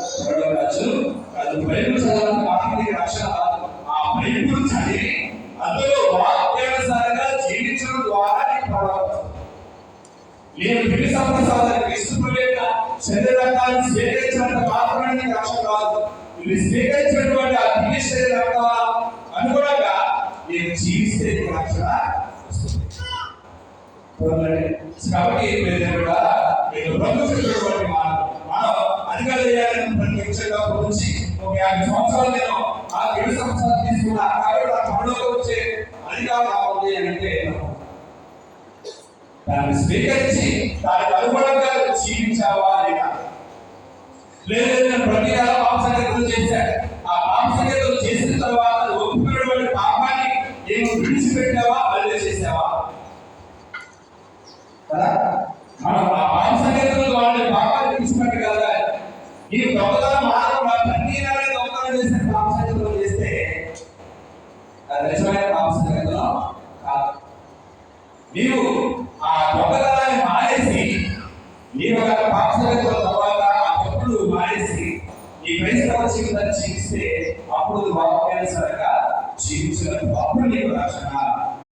రాజు అది బైబిల్ చదవడానికి మానవుడికి రక్షణ ఆ బైబిల్ చదివి అందులో వాక్యానుసారంగా జీవించడం ద్వారా నీకు పడవచ్చు. నేను పిల్లి సంప్రసాదానికి ఇష్టపడలేక శరీరాన్ని స్వీకరించినంత మాత్రమే నీకు రక్షణ కాదు. ఇవి స్వీకరించినటువంటి ఆ పిల్లి శరీరం అనుగుణంగా నేను జీవిస్తే నీకు రక్షణ వస్తుంది. కాబట్టి కూడా నేను బంధువులటువంటి మనం అధికారులను ప్రత్యక్షంగా గురించి ఒక 50 సంవత్సరాలు నేను ఆ 7 సంవత్సరాలు తీసుకున్నా కాబట్టి ఆ పనిలోకి వచ్చే అధికారం కావాలి అని అంటే దాన్ని స్వీకరించి దానికి అనుగుణంగా జీవించావా లేదా? లేదు నేను ప్రతిగా పాపసంగతులు చేశాను. ఆ పాపసంగతులు చేసిన తర్వాత ఒప్పుకున్నటువంటి పాపాన్ని నేను విడిచిపెట్టావా మళ్ళీ చేసావా కదా? మనం ఆ పాపసంగతులు వాళ్ళని పాపాన్ని విడిచిపెట్ట కదా. ఈ దొంగతనం మాత్రం ప్రతి దొంగతనం చేసిన పాపసంగతులు చేస్తే అది నిజమైన పాపసంగతులు కాదు. నీవు ఆ దొంగతనాన్ని మానేసి నీవు పాపసంగతుల తర్వాత ఆ తప్పులు మానేసి ఈ క్రైస్తవ జీవితాన్ని జీవిస్తే అప్పుడు వాక్యానుసారంగా జీవించినప్పుడు అప్పుడు నీకు రక్షణ.